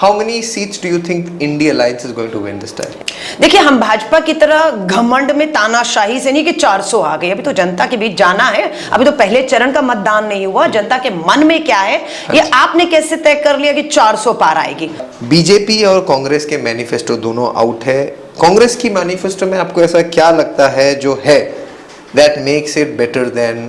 How many seats do you think India Alliance is going to win this time? देखिए, हम भाजपा की तरह घमंड में तानाशाही से नहीं कि 400 आ गए। अभी तो जनता के बीच जाना है। अभी तो पहले चरण का मतदान नहीं हुआ। जनता के मन में क्या है ये आपने कैसे तय कर लिया कि 400 पार आएगी? बीजेपी और कांग्रेस के मैनिफेस्टो दोनों आउट है। कांग्रेस की मैनिफेस्टो में आपको ऐसा क्या लगता है जो है that makes it better than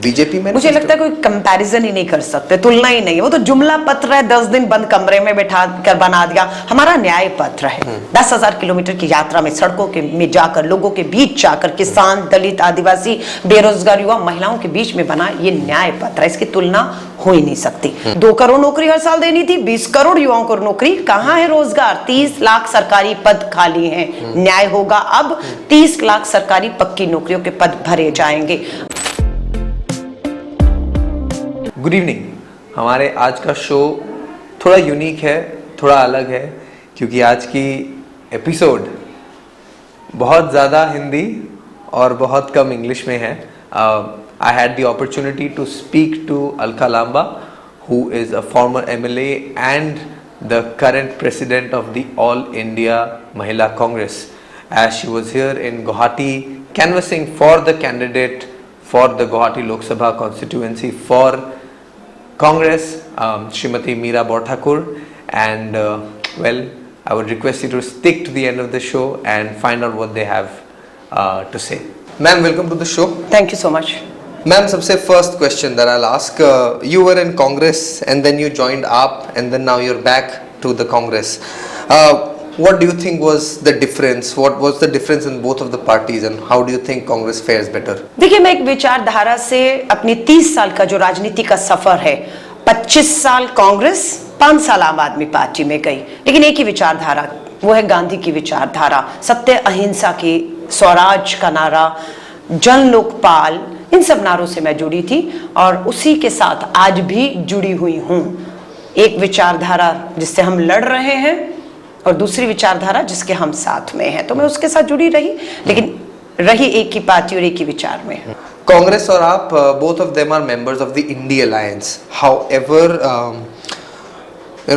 BJP में? मुझे लगता है कोई कंपैरिजन ही नहीं कर सकते, तुलना ही नहीं है। वो तो जुमला पत्र है, 10 दिन बंद कमरे में बैठा कर बना दिया। हमारा न्याय पत्र है। 10,000 किलोमीटर की यात्रा में सड़कों के में जाकर, लोगों के बीच जाकर, किसान, दलित, आदिवासी, बेरोजगार युवा, महिलाओं के बीच में बना ये न्याय पत्र है। इसकी तुलना हो ही नहीं सकती। 2 करोड़ नौकरी हर साल देनी थी, 20 करोड़ युवाओं को नौकरी। कहाँ है रोजगार? 30 लाख सरकारी पद खाली हैं। न्याय होगा अब 30 लाख सरकारी पक्की नौकरियों के पद भरे जाएंगे। Good evening. हमारे आज का शो थोड़ा यूनिक है, थोड़ा अलग है, क्योंकि आज की एपिसोड बहुत ज़्यादा हिंदी और बहुत कम इंग्लिश में है। I had the opportunity to speak to Alka Lamba, who is a former MLA and the current president of the All India Mahila Congress, as she was here in Guwahati canvassing for the candidate for the Guwahati Lok Sabha constituency for Congress, Srimati Meera Borthakur, and well, I would request you to stick to the end of the show and find out what they have to say. Ma'am, welcome to the show. Thank you so much. Ma'am, सबसे first question that I'll ask, you were in Congress and then you joined AAP and then now you're back to the Congress. What do you think was the difference? What was the difference in both of the parties and how do you think Congress fares better? देखिए, मैं एक विचारधारा से अपनी 30 साल का जो राजनीति का सफर है, 25 साल कांग्रेस, 5 साल आम आदमी पार्टी में गई, लेकिन एक ही विचारधारा, वो है गांधी की विचारधारा, सत्य अहिंसा की, स्वराज का नारा, जन लोकपाल, इन सब नारों से मैं जुड़ी थी और उसी के साथ आज भी जुड़ी हुई हूँ। एक विचारधारा जिससे हम लड़ रहे हैं और दूसरी विचारधारा जिसके हम साथ में हैं, तो मैं उसके साथ जुड़ी रही, लेकिन रही एक ही पार्टी और एक ही विचार में। कांग्रेस और आप, both of them are members of the India Alliance. However,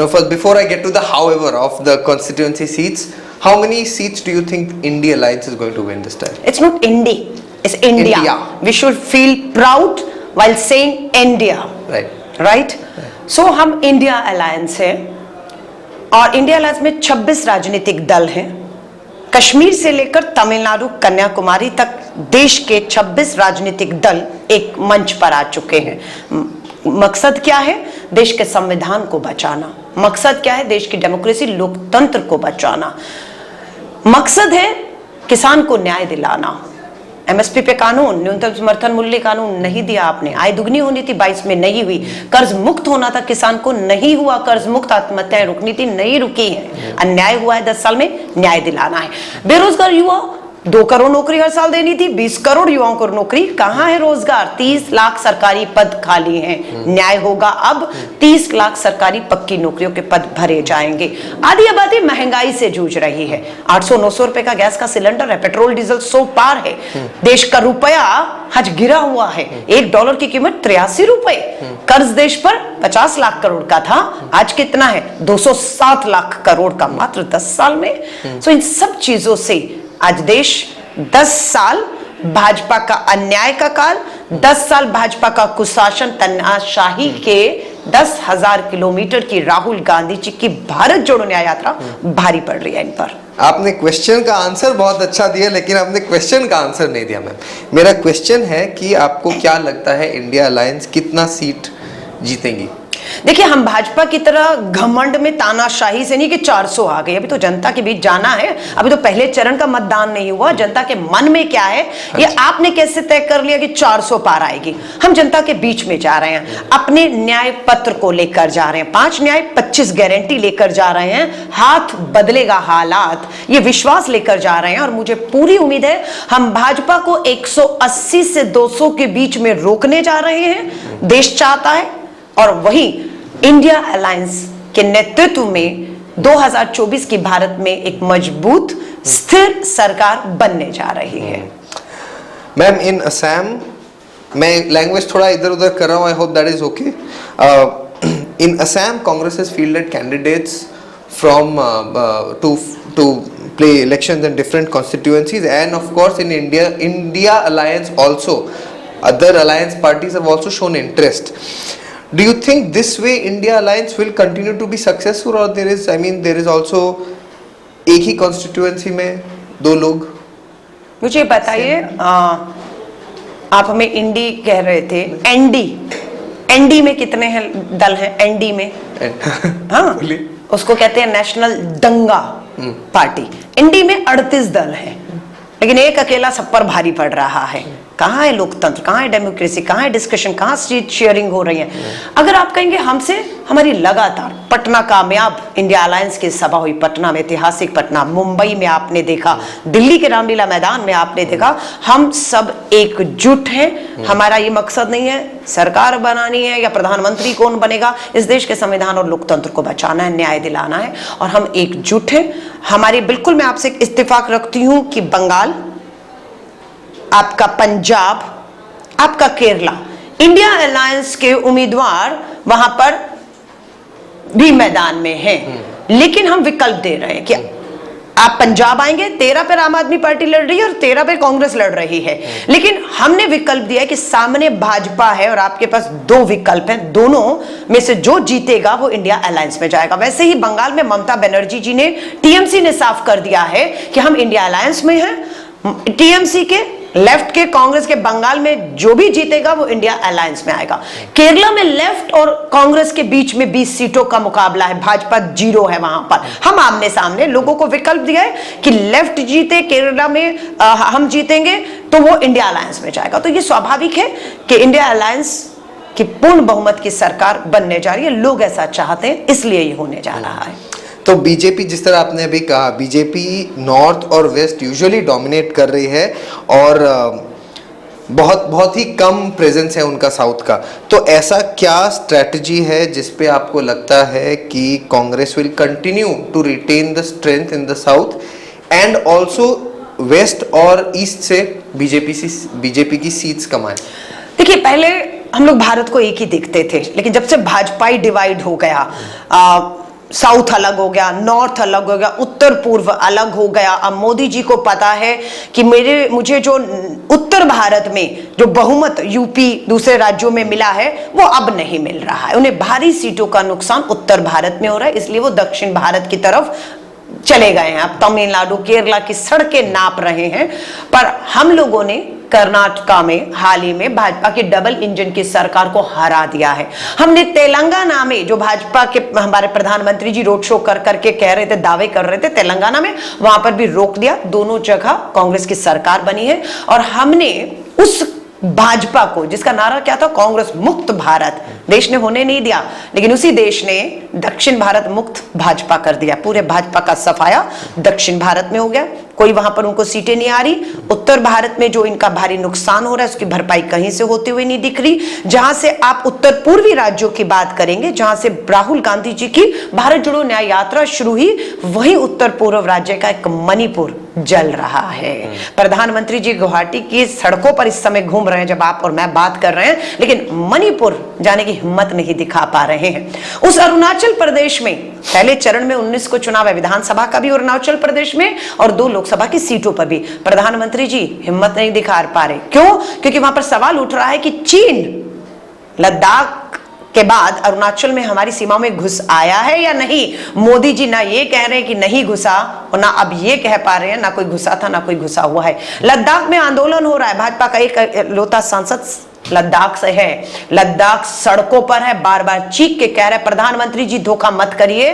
first before I get to the however of the constituency seats, how many seats do you think India Alliance is going to win this time? It's not Indy, it's India. India. We should feel proud while saying India. Right? So हम India alliance है और India alliance में 26 राजनीतिक दल हैं। कश्मीर से लेकर तमिलनाडु, कन्याकुमारी तक देश के 26 राजनीतिक दल एक मंच पर आ चुके हैं। मकसद क्या है? देश के संविधान को बचाना। मकसद क्या है? देश की डेमोक्रेसी, लोकतंत्र को बचाना। मकसद है किसान को न्याय दिलाना। एमएसपी पे कानून, न्यूनतम समर्थन मूल्य कानून नहीं दिया आपने। आय दुगनी होनी थी, 22 में नहीं हुई। कर्ज मुक्त होना था किसान को, नहीं हुआ कर्ज मुक्त। आत्महत्याएं रुकनी थी, नहीं रुकी है। अन्याय हुआ है, 10 साल में न्याय दिलाना है। बेरोजगार युवा, 2 करोड़ नौकरी हर साल देनी थी, 20 करोड़ युवाओं को नौकरी। कहाँ है रोजगार? 30 लाख सरकारी पद खाली हैं। न्याय होगा अब 30 लाख सरकारी पक्की नौकरियों के पद भरे जाएंगे। आधी आबादी महंगाई से जूझ रही है। 800-900 रुपए का गैस का सिलेंडर है, पेट्रोल डीजल 100 पार है। देश का रुपया आज गिरा हुआ है, $1 की कीमत 83 रुपए। कर्ज देश पर 50 लाख करोड़ का था, आज कितना है? 207 लाख करोड़ का, मात्र 10 साल में। सो इन सब चीजों से आज देश 10 साल भाजपा का अन्याय का काल, 10 साल भाजपा का कुशासन, तानाशाही के 10,000 किलोमीटर की राहुल गांधी जी की भारत जोड़ो न्याय यात्रा भारी पड़ रही है इन पर। आपने क्वेश्चन का आंसर बहुत अच्छा दिया, लेकिन आपने क्वेश्चन का आंसर नहीं दिया। मैम, मेरा क्वेश्चन है कि आपको क्या लगता है इंडिया अलायंस कितना सीट जीतेंगी? देखिए, हम भाजपा की तरह घमंड में तानाशाही से नहीं कि 400 आ गए। अभी तो जनता के बीच जाना है। अभी तो पहले चरण का मतदान नहीं हुआ। जनता के मन में क्या है ये आपने कैसे तय कर लिया कि 400 पार आएगी? हम जनता के बीच में जा रहे हैं, अपने न्याय पत्र को लेकर जा रहे हैं। 5 न्याय 25 गारंटी लेकर जा रहे हैं। हाथ बदलेगा हालात, ये विश्वास लेकर जा रहे हैं और मुझे पूरी उम्मीद है हम भाजपा को 180 से 200 के बीच में रोकने जा रहे हैं। देश चाहता है और वही इंडिया अलायंस के नेतृत्व में 2024 की भारत में एक मजबूत स्थिर सरकार बनने जा रही है। मैम, इन असम, मैं लैंग्वेज थोड़ा इधर उधर कर रहा हूँ, I hope that is okay. In Assam, Congress has fielded candidates from to play elections in different constituencies, and of course in India Alliance also, other alliance parties have also shown interest. Do you think this way India Alliance will continue to be successful, or there is also एक ही constituency में दो लोग? मुझे बताइए, आप हमें इंडी कह रहे थे, एनडी में कितने हैं दल हैं? एनडी में हाँ, उसको कहते हैं नेशनल दंगा पार्टी। एनडी में 38 दल हैं, लेकिन एक अकेला सब पर भारी पड़ रहा है। कहाँ है लोकतंत्र, कहाँ है डेमोक्रेसी, कहाँ है डिस्कशन, कहाँ सीट शेयरिंग हो रही है? अगर आप कहेंगे हमसे, हमारी लगातार पटना कामयाब इंडिया अलायंस की सभा हुई, पटना में ऐतिहासिक पटना, मुंबई में आपने देखा, दिल्ली के रामलीला मैदान में आपने देखा, हम सब एकजुट हैं। हमारा ये मकसद नहीं है सरकार बनानी है या प्रधानमंत्री कौन बनेगा, इस देश के संविधान और लोकतंत्र को बचाना है, न्याय दिलाना है, और हम एकजुट हैं। हमारी बिल्कुल, मैं आपसे इत्तेफाक रखती हूं कि बंगाल, आपका पंजाब, आपका केरला, इंडिया अलायंस के उम्मीदवार वहां पर भी मैदान में हैं, लेकिन हम विकल्प दे रहे हैं कि आप पंजाब आएंगे, 13 पे आम आदमी पार्टी लड़ रही है और 13 पे कांग्रेस लड़ रही है, लेकिन हमने विकल्प दिया है कि सामने भाजपा है और आपके पास 2 विकल्प हैं, दोनों में से जो जीतेगा वो इंडिया अलायंस में जाएगा। वैसे ही बंगाल में ममता बनर्जी जी ने, टीएमसी ने साफ कर दिया है कि हम इंडिया अलायंस में हैं। टीएमसी के, लेफ्ट के, कांग्रेस के, बंगाल में जो भी जीतेगा वो इंडिया अलायंस में आएगा। केरला में लेफ्ट और कांग्रेस के बीच में 20 सीटों का मुकाबला है, भाजपा 0 है वहां पर। हम आमने सामने लोगों को विकल्प दिया है कि लेफ्ट जीते केरला में, हम जीतेंगे तो वो इंडिया अलायंस में जाएगा। तो ये स्वाभाविक है कि इंडिया अलायंस की पूर्ण बहुमत की सरकार बनने जा रही है, लोग ऐसा चाहते हैं, इसलिए ये होने जा रहा है। तो बीजेपी, जिस तरह आपने अभी कहा, बीजेपी नॉर्थ और वेस्ट यूजुअली डोमिनेट कर रही है और बहुत ही कम प्रेजेंस है उनका साउथ का। तो ऐसा क्या स्ट्रेटजी है जिस पे आपको लगता है कि Congress will continue to retain the strength in the south and also west और ईस्ट से बीजेपी की सीट्स कमाए? देखिए, पहले हम लोग भारत को एक ही देखते थे, लेकिन जब से भाजपा डिवाइड हो गया, साउथ अलग हो गया, नॉर्थ अलग हो गया, उत्तर पूर्व अलग हो गया। अब मोदी जी को पता है कि मुझे जो उत्तर भारत में जो बहुमत यूपी दूसरे राज्यों में मिला है वो अब नहीं मिल रहा है। उन्हें भारी सीटों का नुकसान उत्तर भारत में हो रहा है, इसलिए वो दक्षिण भारत की तरफ चले गए हैं। अब तमिलनाडु, केरला की सड़कें नाप रहे हैं। पर हम लोगों ने कर्नाटका में हाल ही में भाजपा की डबल इंजन की सरकार को हरा दिया है। हमने तेलंगाना में, जो भाजपा के हमारे प्रधानमंत्री जी रोड शो कर करके कह रहे थे, दावे कर रहे थे, तेलंगाना में वहां पर भी रोक दिया। दोनों जगह कांग्रेस की सरकार बनी है और हमने उस भाजपा को, जिसका नारा क्या था, कांग्रेस मुक्त भारत, देश ने होने नहीं दिया, लेकिन उसी देश ने दक्षिण भारत मुक्त भाजपा कर दिया। पूरे भाजपा का सफाया दक्षिण भारत में हो गया, कोई वहां पर उनको सीटें नहीं आ रही। उत्तर भारत में जो इनका भारी नुकसान हो रहा है उसकी भरपाई कहीं से होती हुई नहीं दिख रही। जहां से आप उत्तर पूर्वी राज्यों की बात करेंगे, जहां से राहुल गांधी जी की भारत जोड़ो न्याय यात्रा शुरू हुई, वही उत्तर पूर्व राज्य का एक मणिपुर जल रहा है। प्रधानमंत्री जी गुवाहाटी की सड़कों पर इस समय घूम रहे हैं जब आप और मैं बात कर रहे हैं, लेकिन मणिपुर जाने की हिम्मत नहीं दिखा पा रहे हैं। उस अरुणाचल प्रदेश में पहले चरण में 19 को चुनाव है, विधानसभा का भी अरुणाचल प्रदेश में और 2 लोकसभा की सीटों पर भी। प्रधानमंत्री जी हिम्मत नहीं दिखा पा रहे, क्यों? क्योंकि वहां पर सवाल उठ रहा है कि चीन लद्दाख के बाद अरुणाचल में हमारी सीमाओं में घुस आया है या नहीं। मोदी जी ना ये कह रहे हैं कि नहीं घुसा, और ना अब ये कह पा रहे हैं ना कोई घुसा था ना कोई घुसा हुआ है। लद्दाख में आंदोलन हो रहा है, भाजपा का एक लौता सांसद लद्दाख से है, लद्दाख सड़कों पर है, बार बार चीख के कह रहे हैं प्रधानमंत्री जी धोखा मत करिए,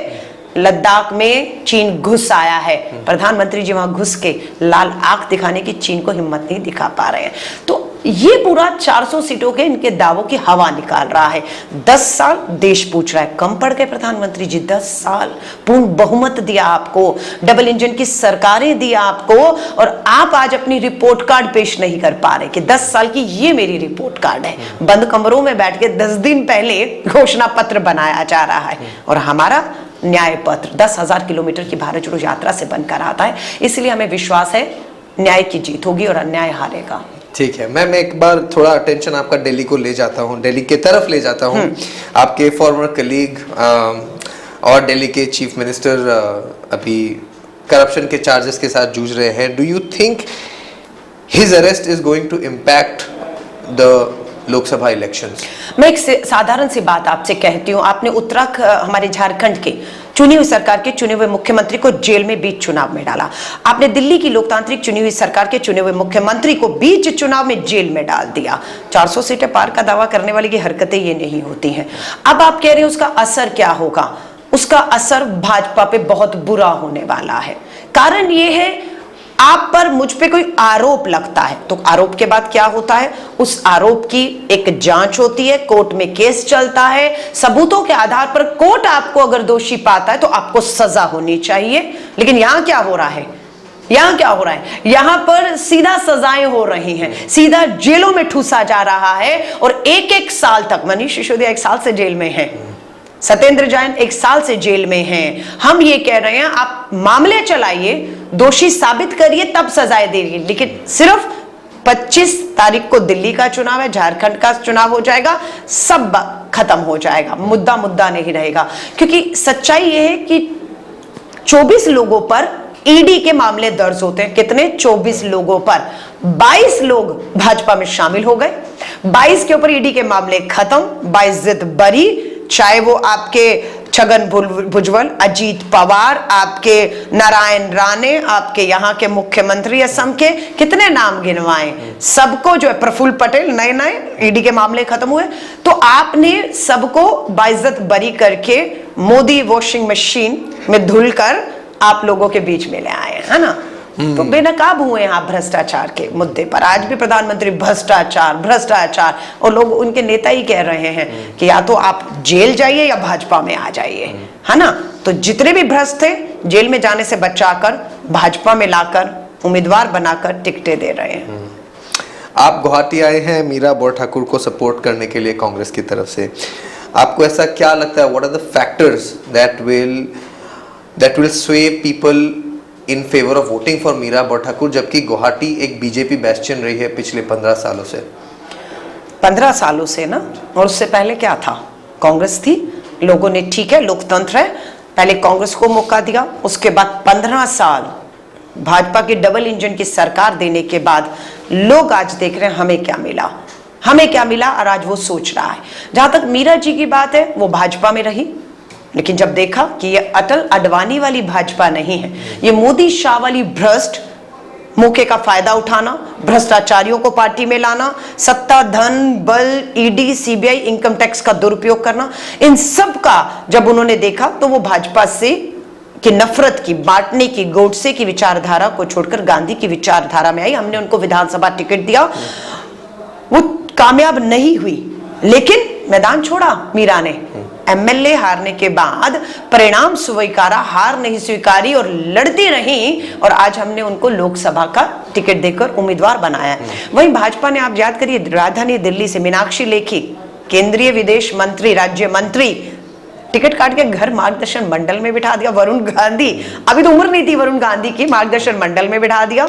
लद्दाख में चीन घुस आया है। प्रधानमंत्री जी वहां घुस के लाल आंख दिखाने की चीन को हिम्मत नहीं दिखा पा रहे हैं। तो ये पूरा 400 सीटों के इनके दावों की हवा निकाल रहा है। 10 साल देश पूछ रहा है, कम पड़ गए प्रधानमंत्री जी? 10 साल पूर्ण बहुमत दिया आपको, डबल इंजन की सरकारें दी आपको, और आप आज अपनी रिपोर्ट कार्ड पेश नहीं कर पा रहे कि 10 साल की ये मेरी रिपोर्ट कार्ड है। बंद कमरों में बैठ के 10 दिन पहले घोषणा पत्र बनाया जा रहा है और हमारा न्याय पत्र 10,000 किलोमीटर की भारत जोड़ो यात्रा से बनकर आता है। इसलिए हमें विश्वास है न्याय की जीत होगी और अन्याय हारेगा। ठीक है मैम, एक बार थोड़ा अटेंशन आपका दिल्ली को ले जाता हूँ, दिल्ली के तरफ ले जाता हूँ। आपके फॉर्मर कलीग और दिल्ली के चीफ मिनिस्टर अभी करप्शन के चार्जेस के साथ जूझ रहे हैं। Do you think his arrest is going to impact the Lok Sabha elections? मैं एक साधारण सी बात आपसे कहती हूँ। आपने उत्तराखंड, हमारे झारखंड के चुनी हुई सरकार के चुने हुए मुख्यमंत्री को जेल में बीच चुनाव में डाला। आपने दिल्ली की लोकतांत्रिक चुनी हुई सरकार के चुने हुए मुख्यमंत्री को बीच चुनाव में जेल में डाल दिया। 400 सीटें पार का दावा करने वाली की हरकतें ये नहीं होती हैं। अब आप कह रहे हैं उसका असर क्या होगा? उसका असर भाजपा पे बहुत बुरा होने वाला है। कारण ये है, आप पर मुझ पे कोई आरोप लगता है तो आरोप के बाद क्या होता है? उस आरोप की एक जांच होती है, कोर्ट में केस चलता है, सबूतों के आधार पर कोर्ट आपको अगर दोषी पाता है तो आपको सजा होनी चाहिए। लेकिन यहां क्या हो रहा है? यहां क्या हो रहा है? यहां पर सीधा सजाएं हो रही हैं, सीधा जेलों में ठूसा जा रहा है। और एक एक साल तक, मनीष सिसोदिया 1 साल से जेल में है, सत्येंद्र जैन 1 साल से जेल में हैं। हम ये कह रहे हैं आप मामले चलाइए, दोषी साबित करिए, तब सजाएं देंगे। लेकिन सिर्फ 25 तारीख को दिल्ली का चुनाव है, झारखंड का चुनाव हो जाएगा, सब खत्म हो जाएगा, मुद्दा नहीं रहेगा। क्योंकि सच्चाई ये है कि 24 लोगों पर ईडी के मामले दर्ज होते हैं। कितने? 24 लोगों पर 22 लोग भाजपा में शामिल हो गए, 22 के ऊपर ईडी के मामले खत्म, 22 जिद बरी। चाहे वो आपके छगन भुजबल, अजीत पवार, आपके नारायण राणे, आपके यहाँ के मुख्यमंत्री असम के, कितने नाम गिनवाएं, सबको जो है, प्रफुल्ल पटेल, नए ईडी के मामले खत्म हुए। तो आपने सबको बाइज्जत बरी करके मोदी वॉशिंग मशीन में धुलकर आप लोगों के बीच में ले आए, है ना? तो बेनकाब हुए हैं आप भ्रष्टाचार के मुद्दे पर। आज भी प्रधानमंत्री भ्रष्टाचार, और लोग उनके नेता ही कह रहे हैं कि या तो आप जेल जाइए या भाजपा में आ जाइए, है ना? तो जितने भी भ्रष्ट थे जेल में जाने से बचाकर भाजपा में लाकर उम्मीदवार बनाकर टिकटें दे रहे हैं। आप गुवाहाटी आए हैं मीरा बोर ठाकुर को सपोर्ट करने के लिए कांग्रेस की तरफ से। आपको ऐसा क्या लगता है, what are the factors that will sway people in favour of voting for Mira Borthakur, जबकि गुवाहाटी एक बीजेपी बेस्टियन रही है पिछले 15 सालों से? 15 सालों से ना, और उससे पहले क्या था? कांग्रेस थी। लोगों ने, ठीक है लोकतंत्र है, पहले कांग्रेस को मौका दिया, उसके बाद 15 साल भाजपा की डबल इंजन की सरकार देने के बाद लोग आज देख रहे हैं हमें क्या मिला, और आज वो सोच रहा है। जहां तक मीरा जी की बात है, वो भाजपा में रही, लेकिन जब देखा कि ये अटल अडवाणी वाली भाजपा नहीं है, ये मोदी शाह वाली भ्रष्ट, मौके का फायदा उठाना, भ्रष्टाचारियों को पार्टी में लाना, सत्ता, धन, बल, ईडी, सीबीआई, इनकम टैक्स का दुरुपयोग करना, इन सब का जब उन्होंने देखा तो वो भाजपा से कि नफरत की, बांटने की, गोडसे की विचारधारा को छोड़कर गांधी की विचारधारा में आई। हमने उनको विधानसभा टिकट दिया, वो कामयाब नहीं हुई, लेकिन मैदान छोड़ा मीरा ने। एमएलए हारने के बाद परिणाम स्वीकारा, हार नहीं स्वीकारी और लड़ती रही, और आज हमने उनको लोकसभा का टिकट देकर उम्मीदवार बनाया है। वहीं भाजपा ने, आप याद करिए, राजधानी दिल्ली से मीनाक्षी लेखी, केंद्रीय विदेश मंत्री, राज्य मंत्री, टिकट काट के घर मार्गदर्शन मंडल में बिठा दिया। वरुण गांधी, अभी तो उम्र नहीं थी वरुण गांधी की, मार्गदर्शन मंडल में बिठा दिया।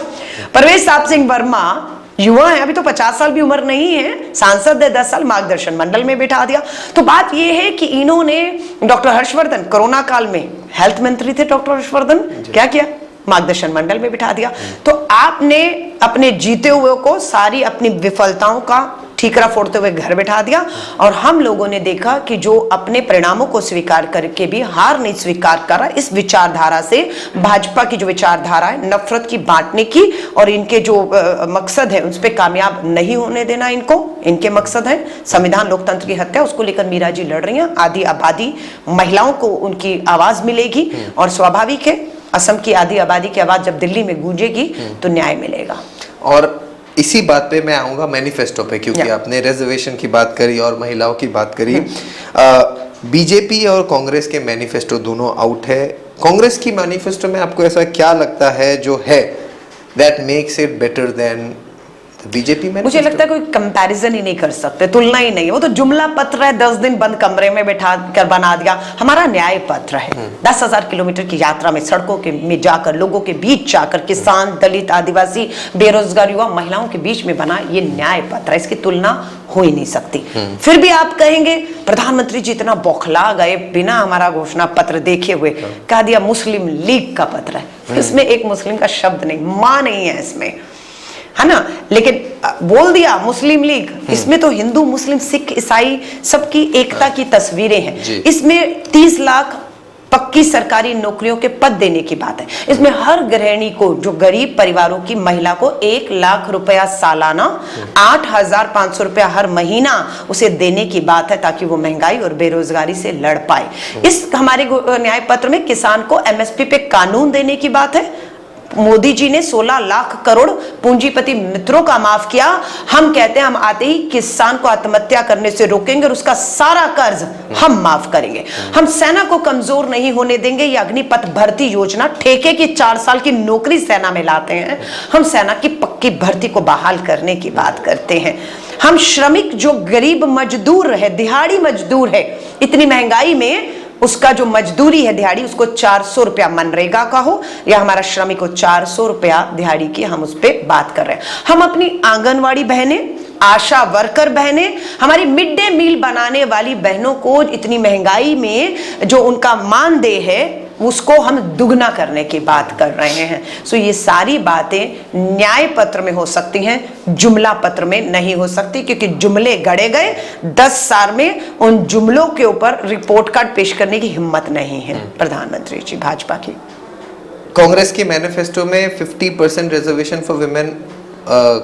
परवेश साहब सिंह वर्मा युवा है, अभी तो 50 साल भी उम्र नहीं है, सांसद है, 10 साल, मार्गदर्शन मंडल में बिठा दिया। तो बात यह है कि इन्होंने, डॉक्टर हर्षवर्धन कोरोना काल में हेल्थ मंत्री थे, डॉक्टर हर्षवर्धन, क्या किया? मार्गदर्शन मंडल में बिठा दिया। तो आपने अपने जीते हुए को सारी अपनी विफलताओं का ठीकरा फोड़ते हुए घर बिठा दिया, और हम लोगों ने देखा कि जो अपने परिणामों को स्वीकार करके भी हार नहीं स्वीकार करा, इस विचारधारा से, भाजपा की जो विचारधारा है नफरत की, बांटने की, और इनके जो मकसद है उस पर कामयाब नहीं होने देना इनको, इनके मकसद है संविधान, लोकतंत्र की हत्या, उसको लेकर मीरा जी लड़ रही हैं। आधी आबादी महिलाओं को उनकी आवाज मिलेगी, और स्वाभाविक है असम की आधी आबादी की आवाज जब दिल्ली में गूंजेगी तो न्याय मिलेगा। और इसी बात पे मैं आऊंगा मैनिफेस्टो पे, क्योंकि आपने रिजर्वेशन की बात करी और महिलाओं की बात करी। बीजेपी और कांग्रेस के मैनिफेस्टो दोनों आउट है। कांग्रेस की मैनिफेस्टो में आपको ऐसा क्या लगता है जो है that makes it better than BJP में मुझे लगता है कोई कंपैरिजन ही नहीं कर सकते, तुलना ही नहीं है। वो तो जुमला पत्र है, 10 दिन बंद कमरे में बैठा कर बना दिया। हमारा न्याय पत्र है, 10,000 किलोमीटर की यात्रा में सड़कों के में जाकर, लोगों के बीच जाकर, किसान, दलित, आदिवासी, बेरोजगार युवा, महिलाओं के बीच में बना ये न्याय पत्र है। इसकी तुलना हो ही नहीं सकती। फिर भी आप कहेंगे प्रधानमंत्री जी इतना बौखला गए बिना हमारा घोषणा पत्र देखे हुए, कह दिया मुस्लिम लीग का पत्र है। इसमें एक मुस्लिम का शब्द नहीं, मां नहीं है इसमें, है ना, लेकिन बोल दिया मुस्लिम लीग। इसमें तो हिंदू, मुस्लिम, सिख, ईसाई सबकी एकता की तस्वीरें हैं। इसमें 30 लाख पक्की सरकारी नौकरियों के पद देने की बात है। इसमें हर गृहिणी को, जो गरीब परिवारों की महिला को 1 लाख रुपया सालाना, 8,500 रुपया हर महीना उसे देने की बात है, ताकि वो महंगाई और बेरोजगारी से लड़ पाए। इस हमारे न्याय पत्र में किसान को एमएसपी पे कानून देने की बात है। मोदी जी ने 16 लाख करोड़ पूंजीपति मित्रों का माफ किया। हम कहते हैं हम आते ही किसान को आत्महत्या करने से रोकेंगे और उसका सारा कर्ज हम माफ करेंगे। हम सेना को कमजोर नहीं होने देंगे। ये अग्निपथ भर्ती योजना, ठेके की 4 साल की नौकरी सेना में लाते हैं। हम सेना की पक्की भर्ती को बहाल करने की बात करते हैं। हम श्रमिक, जो गरीब मजदूर है, दिहाड़ी मजदूर है, इतनी महंगाई में उसका जो मजदूरी है दिहाड़ी, उसको 400 रुपया मनरेगा का हो या हमारा श्रमिक को 400 रुपया दिहाड़ी की, हम उस पर बात कर रहे हैं। हम अपनी आंगनवाड़ी बहनें, आशा वर्कर बहनें, हमारी मिड डे मील बनाने वाली बहनों को इतनी महंगाई में जो उनका मानदेय है उसको हम दुगना करने की बात कर रहे हैं। सो ये सारी बातें न्याय पत्र में हो सकती हैं, जुमला पत्र में नहीं हो सकती, क्योंकि जुमले गढ़े गए। 10 साल में उन जुमलों के ऊपर रिपोर्ट कार्ड पेश करने की हिम्मत नहीं है प्रधानमंत्री जी भाजपा की। कांग्रेस की मैनिफेस्टो में 50% रिजर्वेशन फॉर वुमेन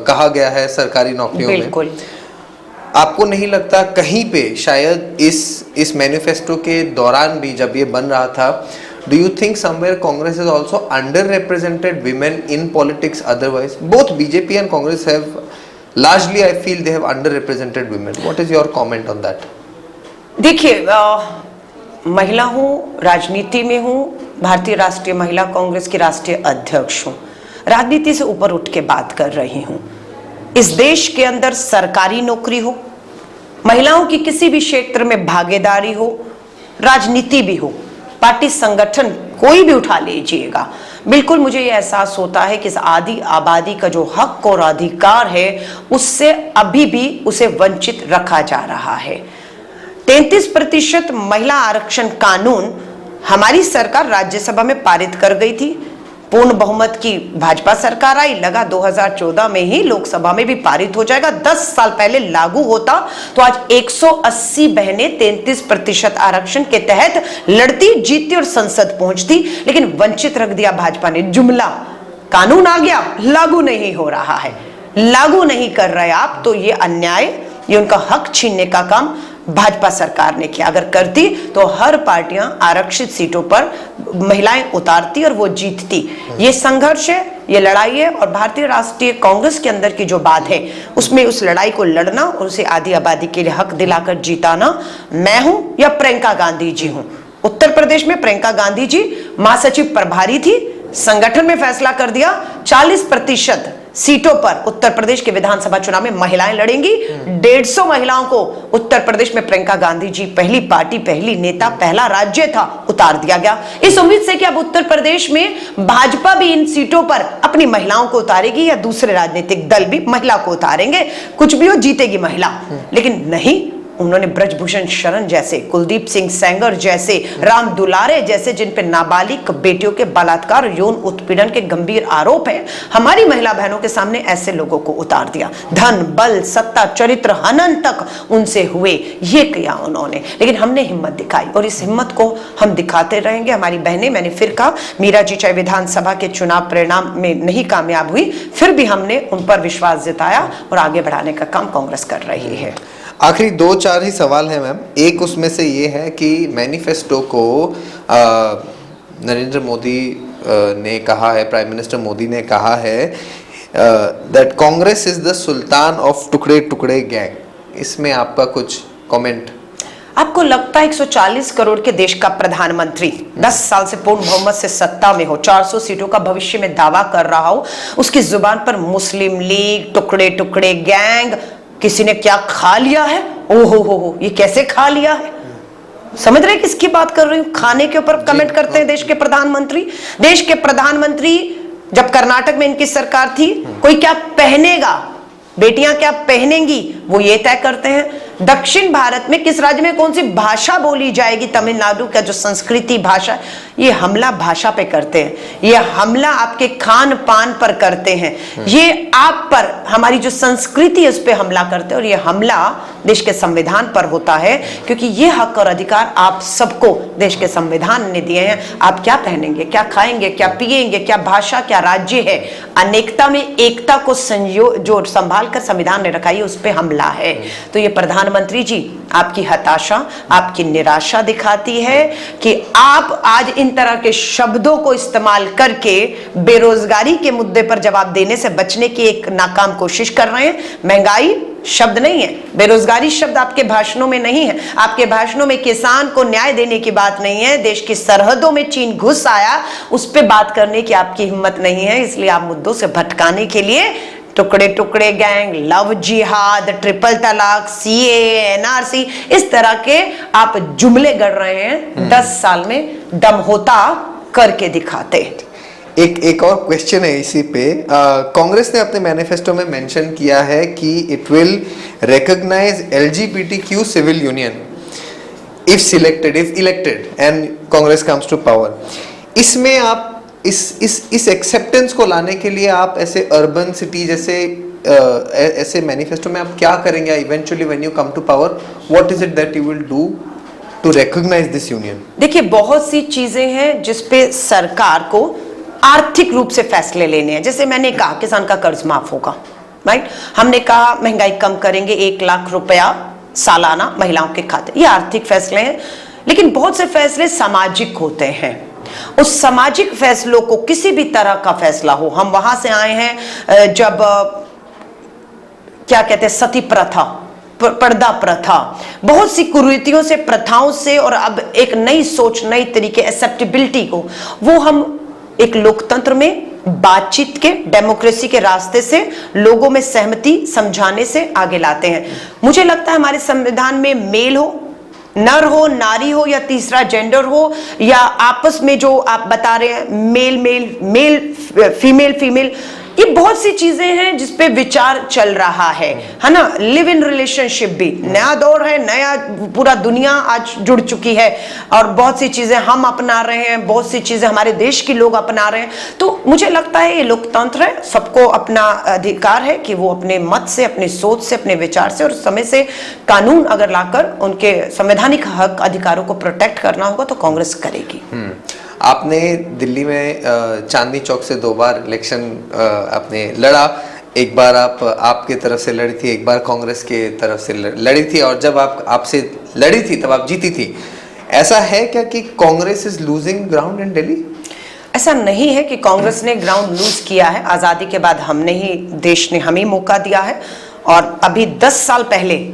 कहा गया है सरकारी नौकरियों में। बिल्कुल। आपको नहीं लगता कहीं पे शायद इस मैनिफेस्टो के दौरान भी जब ये बन रहा था, do you think somewhere Congress is also underrepresented women in politics otherwise? Both BJP and Congress have largely, I feel, they have underrepresented women. What is your comment on that? देखिए, महिला हूँ, राजनीति में हूँ, भारतीय राष्ट्रीय महिला कांग्रेस की राष्ट्रीय अध्यक्ष हूँ, राजनीति से ऊपर उठ के बात कर रही हूँ। इस देश के अंदर सरकारी नौकरी हो, महिलाओं की किसी भी क्षेत्र में भागीदारी हो, राजनीति भी हो, पार्टी संगठन कोई भी उठा लीजिएगा, बिल्कुल मुझे ये एहसास होता है कि इस आदि आबादी का जो हक और अधिकार है उससे अभी भी उसे वंचित रखा जा रहा है। 33% महिला आरक्षण कानून हमारी सरकार राज्यसभा में पारित कर गई थी। पूर्ण बहुमत की भाजपा सरकार आई, लगा 2014 में ही लोकसभा में भी पारित हो जाएगा। 10 साल पहले लागू होता तो आज 180 बहनें 33% आरक्षण के तहत लड़ती, जीतती और संसद पहुंचती, लेकिन वंचित रख दिया भाजपा ने। जुमला, कानून आ गया, लागू नहीं हो रहा है, लागू नहीं कर रहे आप, तो ये अन्याय, ये उनका हक छीनने का काम भाजपा सरकार ने किया। अगर करती तो हर पार्टियां आरक्षित सीटों पर महिलाएं उतारती और वो जीतती। ये संघर्ष है, ये लड़ाई है, और भारतीय राष्ट्रीय कांग्रेस के अंदर की जो बात है उसमें उस लड़ाई को लड़ना और उसे आधी आबादी के लिए हक दिलाकर जीताना मैं हूं या प्रियंका गांधी जी हूं। उत्तर प्रदेश में प्रियंका गांधी जी महासचिव प्रभारी थी, संगठन में फैसला कर दिया 40% सीटों पर उत्तर प्रदेश के विधानसभा चुनाव में महिलाएं लड़ेंगी। 150 महिलाओं को उत्तर प्रदेश में प्रियंका गांधी जी पहली पार्टी, पहली नेता, पहला राज्य था, उतार दिया गया। इस उम्मीद से कि अब उत्तर प्रदेश में भाजपा भी इन सीटों पर अपनी महिलाओं को उतारेगी या दूसरे राजनीतिक दल भी महिला को उतारेंगे, कुछ भी हो जीतेगी महिला। लेकिन नहीं, उन्होंने ब्रजभूषण शरण जैसे, कुलदीप सिंह सेंगर जैसे, राम दुलारे जैसे, जिन पे नाबालिग बेटियों के बलात्कार, यौन उत्पीड़न के गंभीर आरोप हैं, हमारी महिला बहनों के सामने ऐसे लोगों को उतार दिया। धन, बल, सत्ता, चरित्र हनन तक उनसे हुए, ये किया उन्होंने। लेकिन हमने हिम्मत दिखाई और इस हिम्मत को हम दिखाते रहेंगे। हमारी बहनें, मैंने फिर कहा, मीरा जी चाहे विधानसभा के चुनाव परिणाम में नहीं कामयाब हुई, फिर भी हमने उन पर विश्वास जताया और आगे बढ़ाने का काम कांग्रेस कर रही है। आखिरी 2-4 ही सवाल है मैम। एक उसमें से ये है कि मैनिफेस्टो को नरेंद्र मोदी ने कहा है, प्राइम मिनिस्टर मोदी ने कहा है that Congress is the sultan of टुकड़े टुकड़े गैंग। इसमें आपका कुछ कमेंट? आपको लगता है 140 करोड़ के देश का प्रधानमंत्री 10 साल से पूर्ण बहुमत से सत्ता में हो, 400 सीटों का भविष्य में दावा कर रहा हो, उसकी जुबान पर मुस्लिम लीग, टुकड़े टुकड़े गैंग, किसी ने क्या खा लिया है, ओहो हो, ये कैसे खा लिया है? समझ रहे किसकी बात कर रही हूं? खाने के ऊपर कमेंट करते हैं देश के प्रधानमंत्री। देश के प्रधानमंत्री जब कर्नाटक में इनकी सरकार थी, कोई क्या पहनेगा, बेटियां क्या पहनेंगी, वो ये तय करते हैं। दक्षिण भारत में किस राज्य में कौन सी भाषा बोली जाएगी, तमिलनाडु का जो संस्कृति भाषा, ये हमला भाषा पे करते हैं, ये हमला आपके खान पान पर करते हैं, ये आप पर हमारी जो संस्कृति है उस पर हमला करते हैं। और ये हमला देश के संविधान पर होता है, क्योंकि ये हक और अधिकार आप सबको देश के संविधान ने दिए हैं। आप क्या पहनेंगे, क्या खाएंगे, क्या पिएंगे, क्या भाषा, क्या राज्य है, अनेकता में एकता को जो संभाल कर संविधान ने रखा है, उस पर हमला है। तो ये प्रधानमंत्री जी आपकी हताशा, आपकी निराशा दिखाती है कि आप आज इन तरह के शब्दों को इस्तेमाल करके बेरोजगारी के मुद्दे पर जवाब देने से बचने की एक नाकाम कोशिश कर रहे हैं। महंगाई शब्द नहीं है, बेरोजगारी शब्द आपके भाषणों में नहीं है, आपके भाषणों में किसान को न्याय देने की बात नहीं है, देश की सरहदों में चीन घुस आया उस पर बात करने की आपकी हिम्मत नहीं है। इसलिए आप मुद्दों से भटकाने के लिए टुकड़े टुकड़े गैंग, लव जिहाद, ट्रिपल तलाक, सीए, एनआरसी, इस तरह के आप जुमले गढ़ रहे हैं। 10 साल में दम होता करके दिखाते। एक और क्वेश्चन है इसी पे। कांग्रेस ने अपने मैनिफेस्टो में मेंशन किया है कि it will recognise LGBTQ civil union if elected and Congress comes to power. इसमें आप इस एक्सेप्टेंस को लाने के लिए आप ऐसे अर्बन सिटी जैसे ऐसे मैनिफेस्टो में आप क्या करेंगे eventually when you come to power? What is it that you will do to recognise this union? देखिए, बहुत सी चीजें हैं जिसपे सरकार को आर्थिक रूप से फैसले लेने हैं। जैसे मैंने कहा किसान का कर्ज माफ होगा, राइट। हमने कहा महंगाई कम करेंगे, 1 लाख रुपया सालाना महिलाओं के खाते, ये आर्थिक फैसले हैं। लेकिन बहुत से फैसले सामाजिक होते हैं। उस सामाजिक फैसलों को, किसी भी तरह का फैसला हो, हम वहां से आए हैं जब क्या कहते हैं, सती प्रथा, पर्दा प्रथा, बहुत सी कुरीतियों से, प्रथाओं से, और अब एक नई सोच, नई तरीके, एक्सेप्टेबिलिटी को, वो हम एक लोकतंत्र में बातचीत के, डेमोक्रेसी के रास्ते से, लोगों में सहमति समझाने से आगे लाते हैं। मुझे लगता है हमारे संविधान में मेल हो, नर हो, नारी हो, या तीसरा जेंडर हो, या आपस में जो आप बता रहे हैं मेल फीमेल, ये बहुत सी चीजें हैं जिसपे विचार चल रहा है ना। लिव इन रिलेशनशिप भी नया दौर है, नया पूरा दुनिया आज जुड़ चुकी है, और बहुत सी चीजें हम अपना रहे हैं, बहुत सी चीजें हमारे देश के लोग अपना रहे हैं। तो मुझे लगता है ये लोकतंत्र है, सबको अपना अधिकार है कि वो अपने मत से, अपनी सोच से, अपने विचार से और समय से कानून अगर लाकर उनके संवैधानिक हक अधिकारों को प्रोटेक्ट करना होगा तो कांग्रेस करेगी। आपने दिल्ली में चांदनी चौक से 2 बार इलेक्शन आपने लड़ा। एक बार आपके तरफ से लड़ी थी, एक बार कांग्रेस के तरफ से लड़ी थी, और जब आपसे लड़ी थी तब आप जीती थी। ऐसा है क्या कि Congress is losing ground in Delhi? ऐसा नहीं है कि कांग्रेस ने ग्राउंड लूज किया है। आजादी के बाद हमने ही, देश ने हमें मौका दिया है, और अभी 10 साल पहले,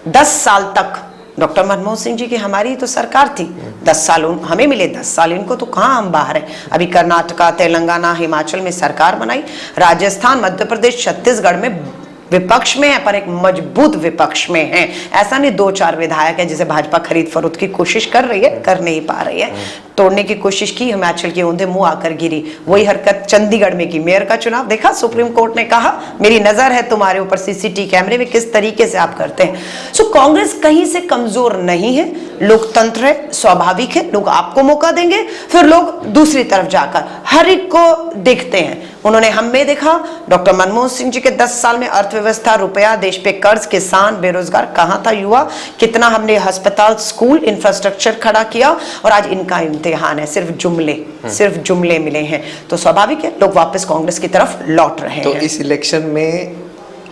10 साल तक डॉक्टर मनमोहन सिंह जी की हमारी तो सरकार थी, 10 साल हमें मिले, 10 साल इनको, तो कहाँ हम बाहर हैं। अभी कर्नाटका, तेलंगाना, हिमाचल में सरकार बनाई, राजस्थान, मध्य प्रदेश, छत्तीसगढ़ में विपक्ष में है, पर एक मजबूत विपक्ष में है। ऐसा नहीं 2-4 विधायक है जिसे भाजपा खरीद फरोख्त की कोशिश कर रही है, कर नहीं पा रही है। तोड़ने की कोशिश की, हिमाचल के औंधे मुंह आकर गिरी। वही हरकत चंडीगढ़ में की, मेयर का चुनाव देखा, सुप्रीम कोर्ट ने कहा मेरी नजर है तुम्हारे ऊपर, सीसीटीवी कैमरे में किस तरीके से आप करते हैं। सो कांग्रेस कहीं से कमजोर नहीं है, लोकतंत्र है, स्वाभाविक है, लोग आपको मौका देंगे, फिर लोग दूसरी तरफ जाकर हर एक को देखते हैं। उन्होंने हम में देखा, डॉक्टर मनमोहन सिंह जी के 10 साल में अर्थव्यवस्था, रुपया, देश पे कर्ज, किसान, बेरोजगार, कहां था युवा, कितना हमने अस्पताल, स्कूल, इंफ्रास्ट्रक्चर खड़ा किया, और आज इनका इम्तिहान है, सिर्फ जुमले मिले हैं। तो स्वाभाविक है लोग वापस कांग्रेस की तरफ लौट रहे हैं। तो इस इलेक्शन में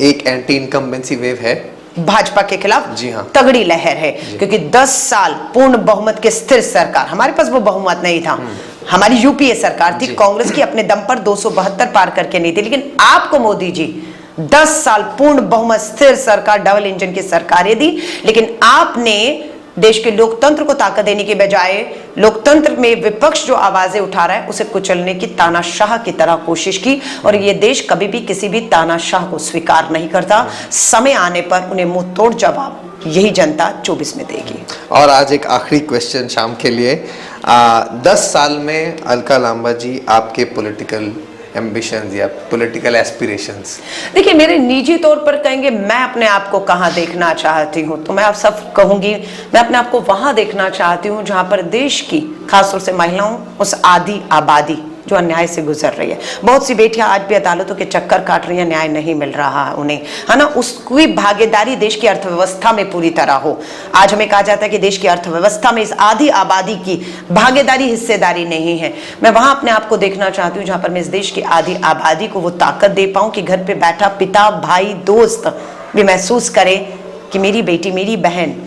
एक एंटी इनकम्बेंसी वेव है भाजपा के खिलाफ, जी हाँ, तगड़ी लहर है, क्योंकि 10 साल पूर्ण बहुमत के स्थिर सरकार, हमारे पास वो बहुमत नहीं था, हमारी यूपीए सरकार थी, कांग्रेस की अपने दम पर 272 पार करके नहीं थी, लेकिन आपको मोदी जी 10 साल पूर्ण बहुमत स्थिर सरकार, डबल इंजन की सरकारें दी, लेकिन आपने देश के लोकतंत्र को ताकत देने के बजाय लोकतंत्र में विपक्ष जो आवाजें उठा रहा है उसे कुचलने की तानाशाह की तरह कोशिश की, और ये देश कभी भी किसी भी तानाशाह को स्वीकार नहीं करता। समय आने पर उन्हें मुंह तोड़ जवाब यही जनता 24 में देगी। और आज एक आखिरी क्वेश्चन शाम के लिए, 10 साल में अलका लांबा जी आपके पॉलिटिकल एम्बिशंस या पॉलिटिकल एस्पिरेशंस? देखिए, मेरे निजी तौर पर कहेंगे मैं अपने आप को कहाँ देखना चाहती हूँ, तो मैं आप सब कहूंगी मैं अपने आप को वहां देखना चाहती हूँ जहां पर देश की, खासतौर से महिलाओं, उस आधी आबादी जो अन्याय से गुजर रही है। बहुत सी बेटियां आज भी अदालतों के चक्कर काट रही हैं, न्याय नहीं मिल रहा है उन्हें, है ना। उसकी भागीदारी देश की अर्थव्यवस्था में पूरी तरह हो। आज हमें कहा जाता है कि देश की अर्थव्यवस्था में इस आधी आबादी की भागीदारी, हिस्सेदारी नहीं है। मैं वहां अपने आप को देखना चाहती हूँ जहां पर मैं इस देश की आधी आबादी को वो ताकत दे पाऊं कि घर पे बैठा पिता, भाई, दोस्त भी महसूस करे कि मेरी बेटी, मेरी बहन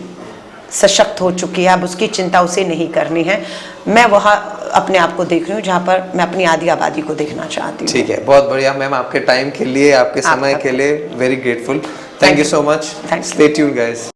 सशक्त हो चुकी है, अब उसकी चिंता उसे नहीं करनी है। मैं वहाँ अपने आप को देख रही हूँ जहाँ पर मैं अपनी आधी आबादी को देखना चाहती हूँ। ठीक है, बहुत बढ़िया मैम, आपके टाइम के लिए, आपके समय के लिए very grateful. Thank you so much. Thanks. Stay tuned guys.